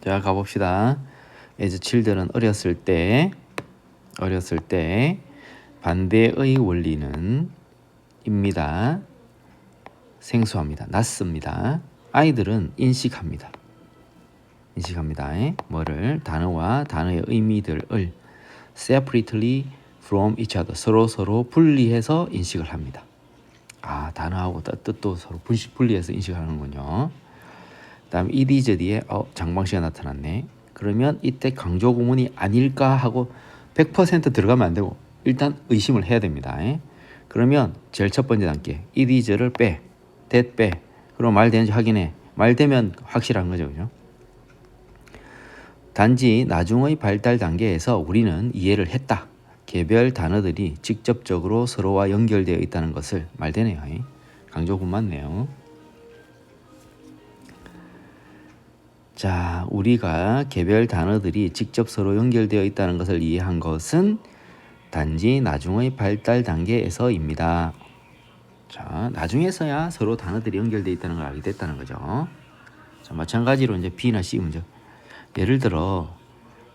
자, 가봅시다. as children 어렸을 때 반대의 원리는 입니다. 생소합니다. 낯섭니다. 아이들은 인식합니다. 뭐를? 단어와 단어의 의미들을 separately from each other, 서로 분리해서 인식을 합니다. 단어하고 뜻도 서로 분리해서 인식하는군요. 다음 it is 뒤에 장방씨가 나타났네. 그러면 이때 강조 구문이 아닐까 하고 100% 들어가면 안 되고 일단 의심을 해야 됩니다. 그러면 제일 첫 번째 단계 it is를 빼, that 빼. 그럼 말 되는지 확인해. 말 되면 확실한 거죠, 그죠? 단지 나중의 발달 단계에서 우리는 이해를 했다. 개별 단어들이 직접적으로 서로와 연결되어 있다는 것을 말되네요. 강조구 맞네요. 자, 우리가 개별 단어들이 직접 서로 연결되어 있다는 것을 이해한 것은 단지 나중의 발달 단계에서입니다. 자, 나중에서야 서로 단어들이 연결되어 있다는 걸 알게 됐다는 거죠. 자, 마찬가지로 이제 B나 C 문제. 예를 들어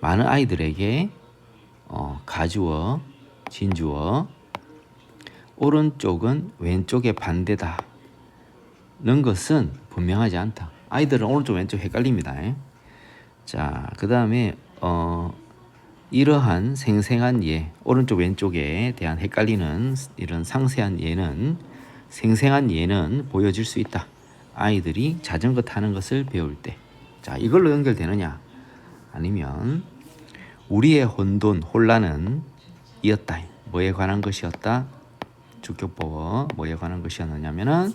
많은 아이들에게 가주어, 진주어, 오른쪽은 왼쪽의 반대다는 것은 분명하지 않다. 아이들은 오른쪽 왼쪽 헷갈립니다. 자, 그 다음에 이러한 생생한 예, 오른쪽 왼쪽에 대한 헷갈리는 이런 상세한 예는 생생한 예는 보여질 수 있다. 아이들이 자전거 타는 것을 배울 때. 자, 이걸로 연결되느냐? 아니면 우리의 혼란은 이었다. 뭐에 관한 것이었다? 주격보어 뭐에 관한 것이었느냐면은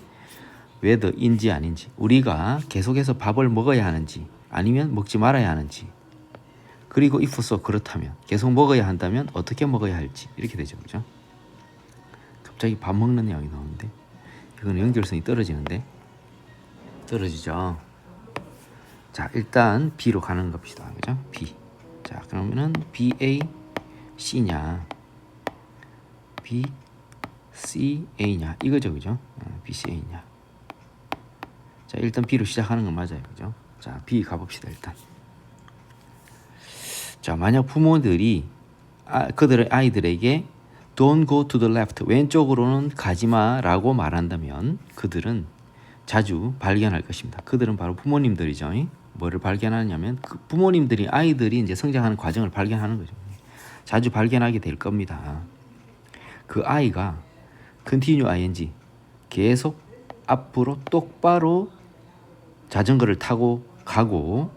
whether인지 아닌지, 우리가 계속해서 밥을 먹어야 하는지 아니면 먹지 말아야 하는지, 그리고 if so 그렇다면 계속 먹어야 한다면 어떻게 먹어야 할지, 이렇게 되죠, 그죠? 갑자기 밥 먹는 내용이 나오는데 이건 연결성이 떨어지는데 떨어지죠. 자, 일단 B로 가는 겁시다, 그죠? B. 자, 그러면은 B, A, C냐, B, C, A냐 이거죠, 그죠? B, C, A냐. 자, 일단 B로 시작하는 건 맞아요, 그죠? 자, B 가봅시다, 일단. 자, 만약 부모들이 그들의 아이들에게 Don't go to the left, 왼쪽으로는 가지마 라고 말한다면 그들은 자주 발견할 것입니다. 그들은 바로 부모님들이죠. 뭐를 발견하냐면 그 부모님들이 아이들이 이제 성장하는 과정을 발견하는 거죠. 자주 발견하게 될 겁니다. 그 아이가 continue ing 계속 앞으로 똑바로 자전거를 타고 가고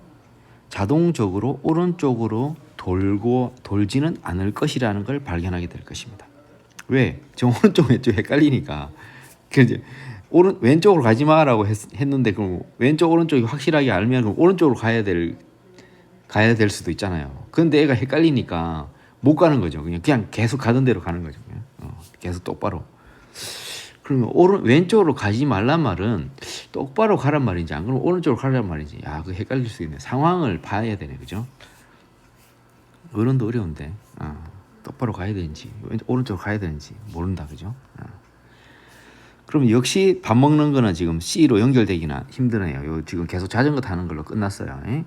자동적으로 오른쪽으로 돌지는 않을 것이라는 걸 발견하게 될 것입니다. 왜? 저 오른쪽 왼쪽 헷갈리니까. 이제 왼쪽으로 가지 마라고 했는데 그럼 왼쪽 오른쪽이 확실하게 알면 그럼 오른쪽으로 가야 될 수도 있잖아요. 근데 애가 헷갈리니까 못 가는 거죠. 그냥 계속 가던 대로 가는 거죠. 계속 똑바로. 그러면 왼쪽으로 가지 말란 말은 똑바로 가란 말인지 안 그러면 오른쪽으로 가란 말인지, 그거 헷갈릴 수 있네. 상황을 봐야 되네, 그죠? 어른도 어려운데 똑바로 가야 되는지 오른쪽으로 가야 되는지 모른다, 그죠? 그럼 역시 밥 먹는 거는 지금 C로 연결되기나 힘드네요. 지금 계속 자전거 타는 걸로 끝났어요.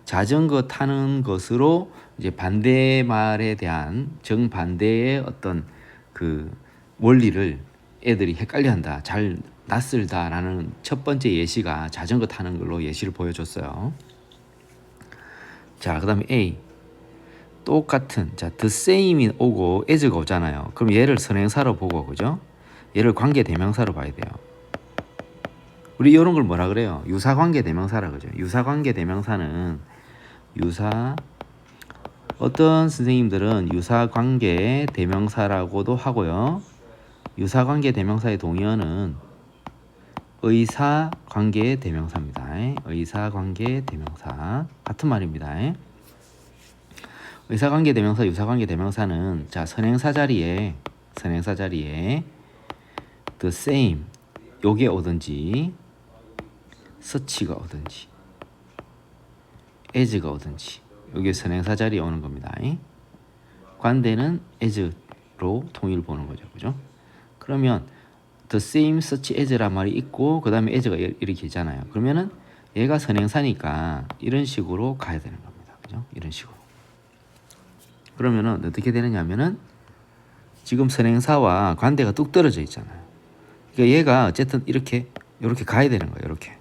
자전거 타는 것으로 이제 반대말에 대한 정반대의 어떤 그 원리를 애들이 헷갈려한다, 잘 낯설다라는 첫 번째 예시가 자전거 타는 걸로 예시를 보여줬어요. 자, 그 다음에 A. 똑같은, 자, the same이 오고 as가 오잖아요. 그럼 얘를 선행사로 보고, 그죠? 얘를 관계대명사로 봐야 돼요. 우리 이런 걸 뭐라 그래요? 유사관계대명사라 그러죠. 유사관계대명사는 어떤 선생님들은 유사관계대명사라고도 하고요. 유사관계대명사의 동의어는 의사관계대명사입니다. 의사관계대명사 같은 말입니다. 의사관계대명사, 유사관계대명사는 자, 선행사 자리에 the same 요게 오든지 such가 오든지 as가 오든지 요게 선행사 자리에 오는 겁니다. 관대는 as로 통일을 보는 거죠, 그죠? 그러면 the same, such as란 말이 있고 그 다음에 as가 이렇게 있잖아요. 그러면은 얘가 선행사니까 이런 식으로 가야 되는 겁니다. 그죠? 이런 식으로. 그러면은 어떻게 되느냐면은 지금 선행사와 관대가 뚝 떨어져 있잖아요. 그러니까 얘가 어쨌든 이렇게 가야 되는 거예요. 이렇게.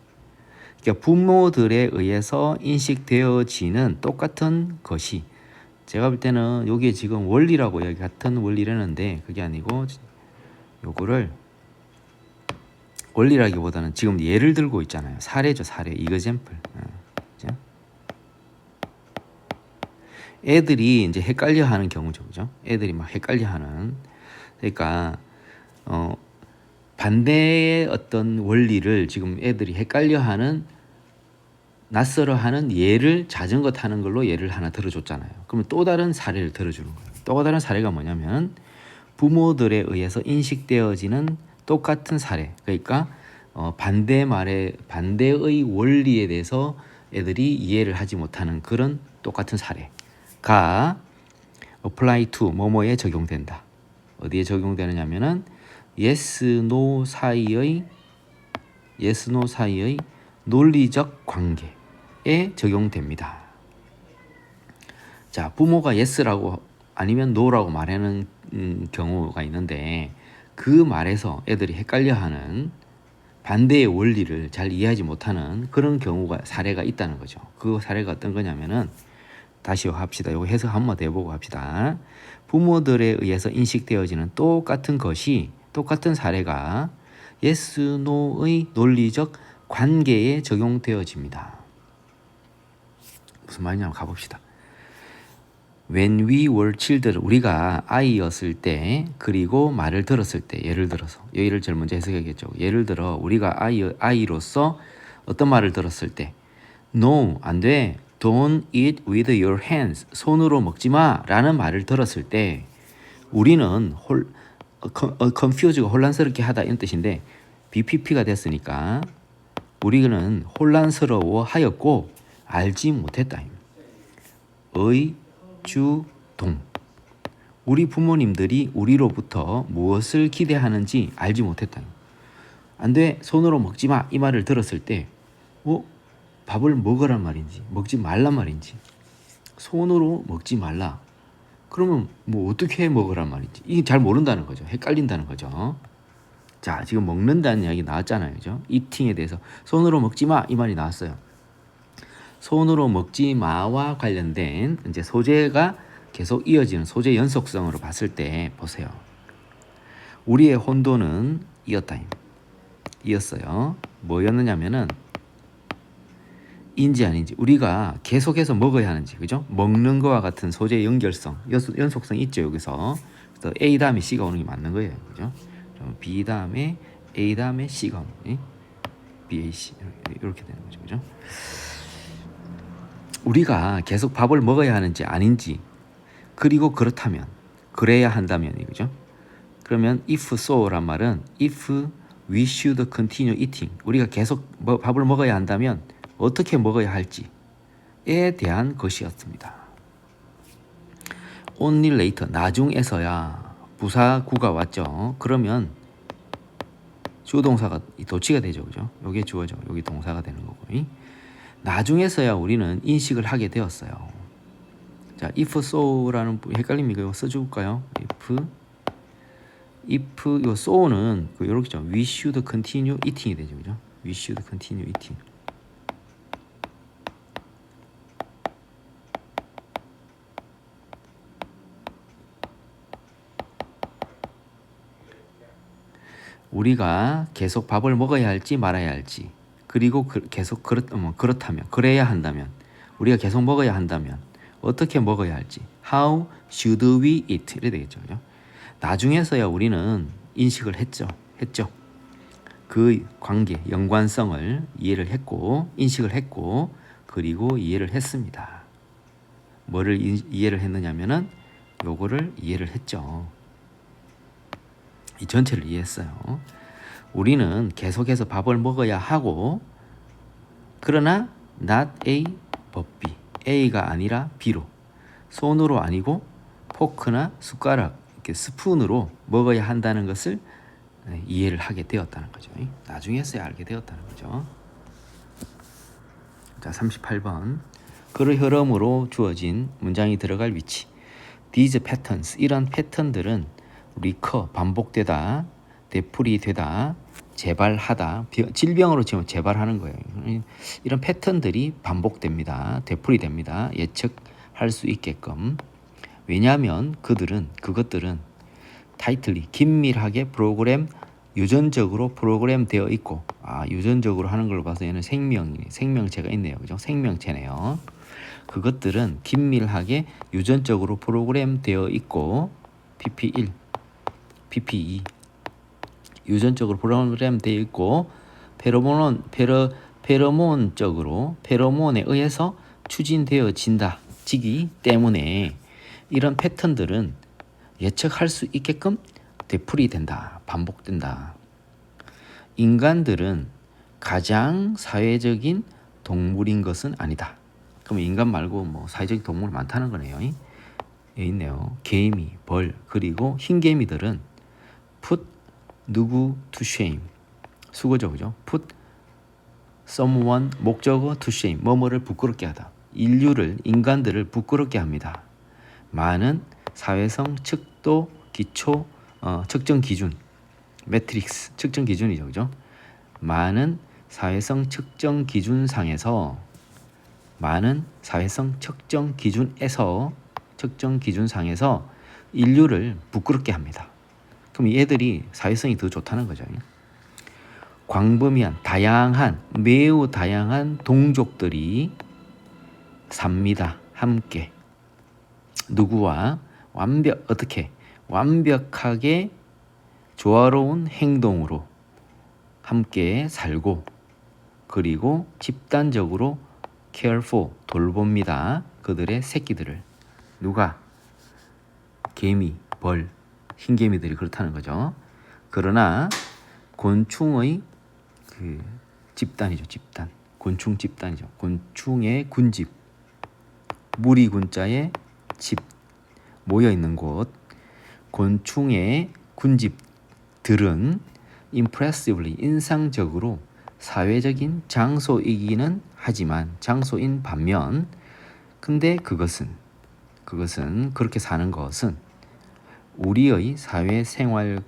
그러니까 부모들에 의해서 인식되어지는 똑같은 것이, 제가 볼 때는 여기에 지금 원리라고 여기 같은 원리라는데 그게 아니고 요거를 원리라기보다는 지금 예를 들고 있잖아요. 사례죠, 사례. 이거잼플. 그죠? 애들이 이제 헷갈려하는 경우죠, 그죠? 애들이 막 헷갈려하는. 그러니까 반대의 어떤 원리를 지금 애들이 헷갈려하는, 낯설어하는 예를 자전거 타는 걸로 예를 하나 들어줬잖아요. 그러면 또 다른 사례를 들어주는 거예요. 또 다른 사례가 뭐냐면 부모들에 의해서 인식되어지는 똑같은 사례. 그러니까 반대의 원리에 대해서 애들이 이해를 하지 못하는 그런 똑같은 사례가 apply to 뭐뭐에 적용된다. 어디에 적용되느냐면은 yes, no 사이의 논리적 관계에 적용됩니다. 자, 부모가 yes라고 아니면 no라고 말하는 경우가 있는데 그 말에서 애들이 헷갈려하는 반대의 원리를 잘 이해하지 못하는 그런 경우가 사례가 있다는 거죠. 그 사례가 어떤 거냐면은 다시 합시다. 이거 해석 한번 더 해보고 합시다. 부모들에 의해서 인식되어지는 똑같은 것이, 똑같은 사례가 yes, no의 논리적 관계에 적용되어집니다. 무슨 말이냐면 가봅시다. When we were children, 우리가 아이였을 때, 그리고 말을 들었을 때, 예를 들어서 여기를 제일 먼저 해석해야겠죠. 예를 들어 우리가 아이로서 어떤 말을 들었을 때, No, 안 돼. Don't eat with your hands. 손으로 먹지 마. 라는 말을 들었을 때 우리는 confuse가 혼란스럽게 하다 이런 뜻인데 BPP가 됐으니까 우리는 혼란스러워 하였고 알지 못했다. 주동. 우리 부모님들이 우리로부터 무엇을 기대하는지 알지 못했다. 안 돼. 손으로 먹지 마. 이 말을 들었을 때 밥을 먹으란 말인지 먹지 말란 말인지, 손으로 먹지 말라. 그러면 뭐 어떻게 먹으란 말인지 이게 잘 모른다는 거죠. 헷갈린다는 거죠. 자, 지금 먹는다는 이야기 나왔잖아요. 그죠? 이팅에 대해서 손으로 먹지 마 이 말이 나왔어요. 손으로 먹지 마와 관련된 이제 소재가 계속 이어지는 소재 연속성으로 봤을 때 보세요. 우리의 혼돈은 이었어요. 뭐였느냐면은 인지 아닌지, 우리가 계속해서 먹어야 하는지, 그죠? 먹는 거와 같은 소재 연결성, 연속성 있죠 여기서. 그래서 A 다음에 C가 오는 게 맞는 거예요, 그죠? B 다음에 A 다음에 C가 오는 거예요. BAC 이렇게 되는 거죠, 그죠? 우리가 계속 밥을 먹어야 하는지 아닌지, 그리고 그렇다면, 그래야 한다면, 그죠? 그러면 if so란 말은 if we should continue eating, 우리가 계속 밥을 먹어야 한다면 어떻게 먹어야 할지에 대한 것이었습니다. Only later, 나중에서야 부사구가 왔죠. 그러면 주동사가 도치가 되죠, 그죠? 요게 주어죠. 여기 동사가 되는 거고. 나중에서야 우리는 인식을 하게 되었어요. 자, if so라는 헷갈립니까? 이거 써줄까요? if 요 so는 요렇게죠. We should continue eating이 되죠, 그죠? We should continue eating. 우리가 계속 밥을 먹어야 할지 말아야 할지, 그리고 계속 그렇다면, 그래야 한다면, 우리가 계속 먹어야 한다면 어떻게 먹어야 할지, How should we eat? 이래 되겠죠. 그죠? 나중에서야 우리는 인식을 했죠. 그 관계, 연관성을 이해를 했고, 인식을 했고, 그리고 이해를 했습니다. 뭐를 이해를 했느냐면은 요거를 이해를 했죠. 이 전체를 이해했어요. 우리는 계속해서 밥을 먹어야 하고, 그러나 not A but B, A가 아니라 B로, 손으로 아니고 포크나 숟가락, 이렇게 스푼으로 먹어야 한다는 것을 이해를 하게 되었다는 거죠. 나중에서야 알게 되었다는 거죠. 자, 38번. 그의 흐름으로 주어진 문장이 들어갈 위치. These patterns, 이런 패턴들은 recur, 반복되다, 되풀이되다, 재발하다, 질병으로 치면 재발하는 거예요. 이런 패턴들이 반복됩니다. 되풀이됩니다. 예측할 수 있게끔. 왜냐하면 그것들은 타이틀리, 긴밀하게 유전적으로 프로그램되어 있고, 유전적으로 하는 걸로 봐서 얘는 생명체가 있네요. 그죠? 생명체네요. 그것들은 긴밀하게 유전적으로 프로그램되어 있고, PP1, PP2, 유전적으로 프로그램되어 있고, 페로몬에 의해서 지기 때문에 이런 패턴들은 예측할 수 있게끔 되풀이된다, 반복된다. 인간들은 가장 사회적인 동물인 것은 아니다. 그럼 인간 말고 뭐 사회적인 동물 많다는 거네요. 여기 있네요. 개미, 벌, 그리고 흰개미들은 put 누구 to shame, 수거죠, 그죠? put someone, 목적어 to shame, 뭐뭐를 부끄럽게 하다. 인간들을 부끄럽게 합니다. 많은 사회성 측도 기초 측정 기준, 매트릭스 측정 기준이죠, 그죠? 많은 사회성 측정 기준상에서 인류를 부끄럽게 합니다. 그럼 얘들이 사회성이 더 좋다는 거죠. 광범위한 매우 다양한 동족들이 삽니다. 함께 누구와 완벽하게 조화로운 행동으로 함께 살고, 그리고 집단적으로 care for, 돌봅니다. 그들의 새끼들을. 누가? 개미, 벌, 흰개미들이 그렇다는 거죠. 그러나 곤충의 집단이죠. 곤충 집단이죠. 곤충의 군집, 무리 군자의 집, 모여 있는 곳. 곤충의 군집들은 impressively, 인상적으로 사회적인 장소인 반면, 근데 그것은 그렇게 사는 것은 우리의 사회생활의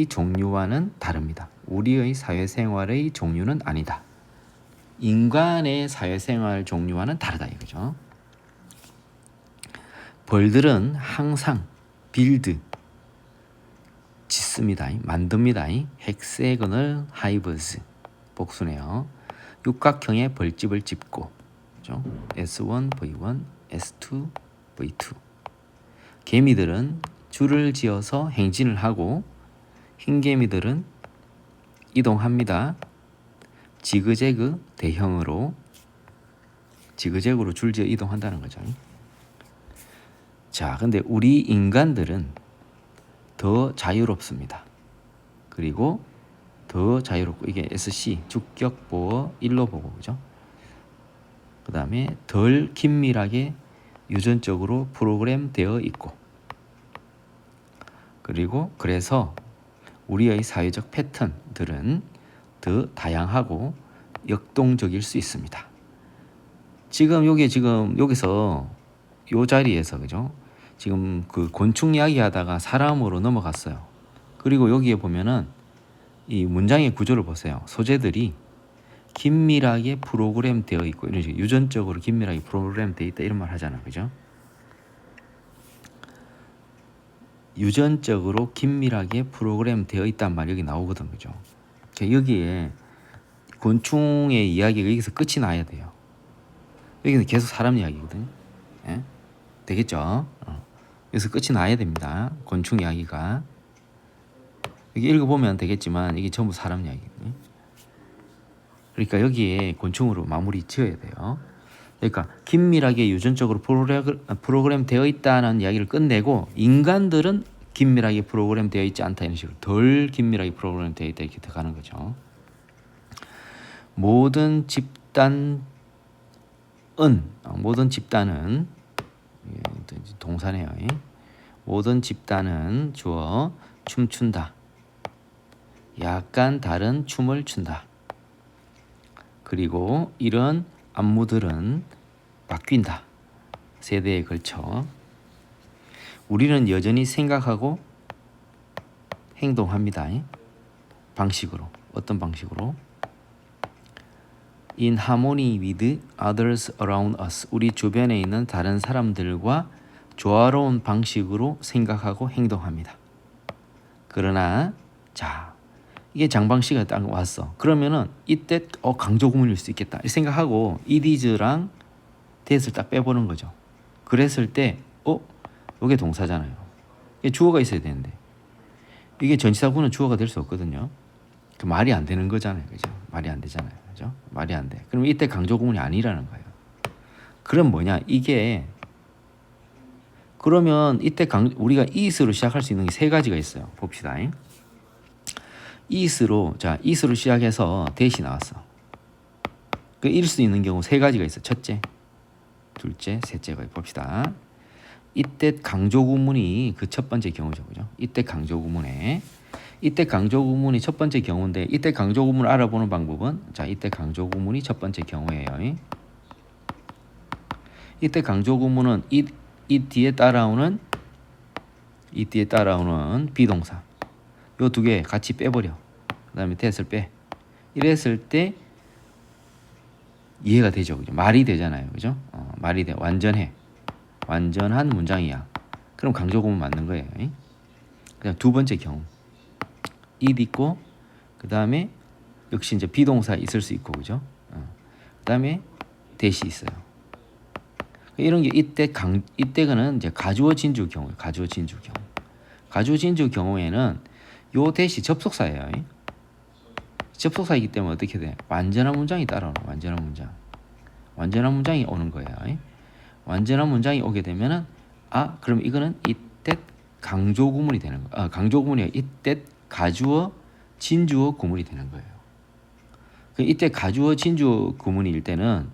종류와는 다릅니다. 우리의 사회생활의 종류는 아니다. 인간의 사회생활 종류와는 다르다 이거죠. 벌들은 항상 짓습니다. 만듭니다. 헥세거널 하이브즈, 복수네요. 육각형의 벌집을 짓고, 그렇죠? S1, V1, S2, V2. 개미들은 줄을 지어서 행진을 하고, 흰개미들은 이동합니다. 지그재그 대형으로 줄지어 이동한다는 거죠. 자, 근데 우리 인간들은 더 자유롭습니다. 그리고 더 자유롭고, 이게 SC, 주격 보어 일로 보고, 그죠? 그 다음에 덜 긴밀하게 유전적으로 프로그램되어 있고, 그리고 그래서 우리의 사회적 패턴들은 더 다양하고 역동적일 수 있습니다. 여기서 요 자리에서, 그죠? 지금 그 곤충 이야기 하다가 사람으로 넘어갔어요. 그리고 여기에 보면은 이 문장의 구조를 보세요. 소재들이 긴밀하게 프로그램되어 있고, 이런 식으로 유전적으로 긴밀하게 프로그램되어 있다, 이런 말 하잖아, 그죠? 유전적으로 긴밀하게 프로그램되어 있단 말이 여기 나오거든, 그죠? 여기에 곤충의 이야기가 여기서 끝이 나야 돼요. 여기는 계속 사람 이야기거든요. 예? 되겠죠? 여기서 끝이 나야 됩니다. 곤충 이야기가. 여기 읽어보면 되겠지만 이게 전부 사람 이야기거든요. 그러니까 여기에 곤충으로 마무리 지어야 돼요. 그러니까 긴밀하게 유전적으로 프로그램 되어 있다는 이야기를 끝내고, 인간들은 긴밀하게 프로그램 되어 있지 않다, 이런 식으로 덜 긴밀하게 프로그램 되어 있다, 이렇게 들어가는 거죠. 모든 집단은 동사네요. 모든 집단은 주어 춤춘다. 약간 다른 춤을 춘다. 그리고 이런 안무들은 바뀐다. 세대에 걸쳐. 우리는 여전히 생각하고 행동합니다. 방식으로. 어떤 방식으로? In harmony with others around us. 우리 주변에 있는 다른 사람들과 조화로운 방식으로 생각하고 행동합니다. 그러나 자, 이게 장방씨가 딱 왔어. 그러면은 이때 강조 구문일 수 있겠다 이 생각하고 it is랑 that을 딱 빼보는 거죠. 그랬을 때 이게 동사잖아요. 이게 주어가 있어야 되는데 이게 전치사구는 주어가 될 수 없거든요. 그 말이 안 되는 거잖아요. 그죠? 말이 안 되잖아요. 그죠? 말이 안 돼. 그럼 이때 강조 구문이 아니라는 거예요. 그럼 뭐냐? 이게 그러면 이때 우리가 is로 시작할 수 있는 게 세 가지가 있어요. 봅시다. is로 시작해서 that이 나왔어. 그 일 수 있는 경우 세 가지가 있어. 첫째, 둘째, 셋째가 봅시다. 이때 강조 구문이 그 첫 번째 경우죠. 그죠? 이때 강조 구문이 첫 번째 경우인데 이때 강조 구문을 알아보는 방법은 이때 강조 구문이 첫 번째 경우예요. 이때 강조 구문은 이 뒤에 따라오는 비동사 요 두 개 같이 빼버려. 그다음에 that을 빼. 이랬을 때 이해가 되죠. 그죠? 말이 되잖아요. 그죠? 말이 돼. 완전한 문장이야. 그럼 강조 구문 맞는 거예요. 그다음 두 번째 경우 it 있고 그다음에 역시 이제 비동사 있을 수 있고 그죠? 그다음에 that이 있어요. 이런 게 이때는 이제 가주어 진주 경우예요. 가주어 진주 경우에는 요 that이 접속사예요. 접속사이기 때문에 어떻게 돼? 완전한 문장이 따라오는 완전한 문장이 오는 거예요. 완전한 문장이 오게 되면은 그럼 이거는 이때 강조 구문이 되는 거. 강조 구문이 이때 가주어 진주어 구문이 되는 거예요. 이때 가주어 진주어 구문일 때는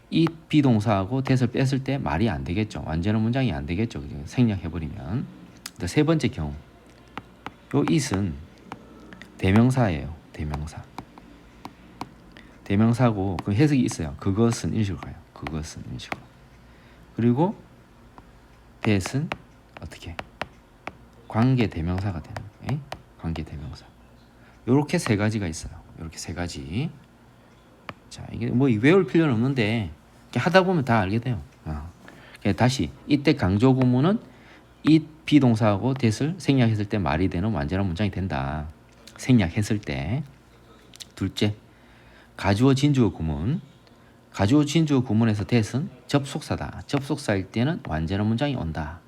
이 비동사하고 that을 뺐을 때 말이 안 되겠죠. 완전한 문장이 안 되겠죠. 생략해 버리면. 세 번째 경우 요 it은 대명사예요. 대명사고 그 해석이 있어요. 그것은 이런 식으로 가요. 그것은 이런 식으로. 그리고 that은 어떻게? 관계 대명사가 되는 거예요. 관계 대명사. 요렇게 세 가지가 있어요. 요렇게 세 가지. 자, 이게 뭐 외울 필요는 없는데 하다 보면 다 알게 돼요. 다시 이때 강조 구문은 이 비동사하고 that을 생략했을 때 말이 되는 완전한 문장이 된다. 생략했을 때. 둘째, 가주어 진주어 구문. 가주어 진주어 구문에서 that은 접속사다. 접속사일 때는 완전한 문장이 온다.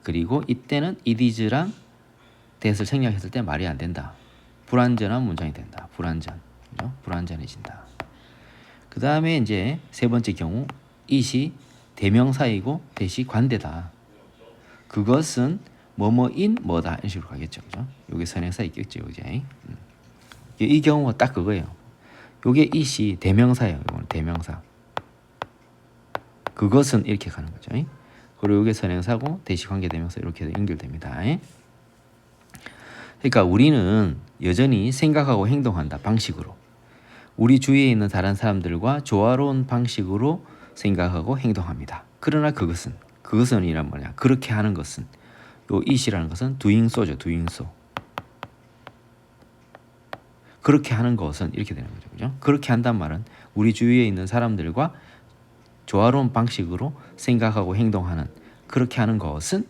그리고 이때는 it is랑 that을 생략했을 때 말이 안 된다. 불완전한 문장이 된다. 그죠? 불완전해진다. 그 다음에 이제 세 번째 경우 it이 대명사이고 that이 관대다. 그것은 뭐뭐인 뭐다 이런 식으로 가겠죠. 그죠? 요게 선행사 있겠죠. 이제 이 경우가 딱 그거예요. 요게 it이 대명사예요. 이거는 대명사. 그것은 이렇게 가는 거죠. 그리고 요게 선행사고 that이 관계대명사 이렇게 연결됩니다. 그러니까 우리는 여전히 생각하고 행동한다. 방식으로. 우리 주위에 있는 다른 사람들과 조화로운 방식으로 생각하고 행동합니다. 그러나 그것은 이란 뭐냐? 그렇게 하는 것은 요 it이라는 것은 doing so죠. doing so. 그렇게 하는 것은 이렇게 되는 거죠. 그죠? 그렇게 한단 말은 우리 주위에 있는 사람들과 조화로운 방식으로 생각하고 행동하는 그렇게 하는 것은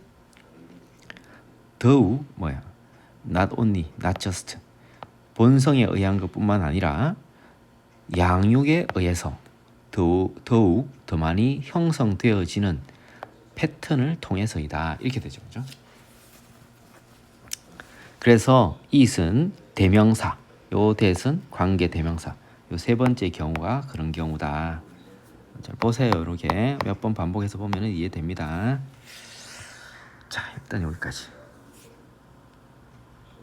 더욱 not only, not just 본성에 의한 것뿐만 아니라 양육에 의해서 더욱 더 많이 형성되어지는 패턴을 통해서이다. 이렇게 되죠. 그죠? 그래서 it은 대명사, 요 that은 관계 대명사. 요 세 번째 경우가 그런 경우다. 자, 보세요. 이렇게 몇 번 반복해서 보면 이해됩니다. 자, 일단 여기까지.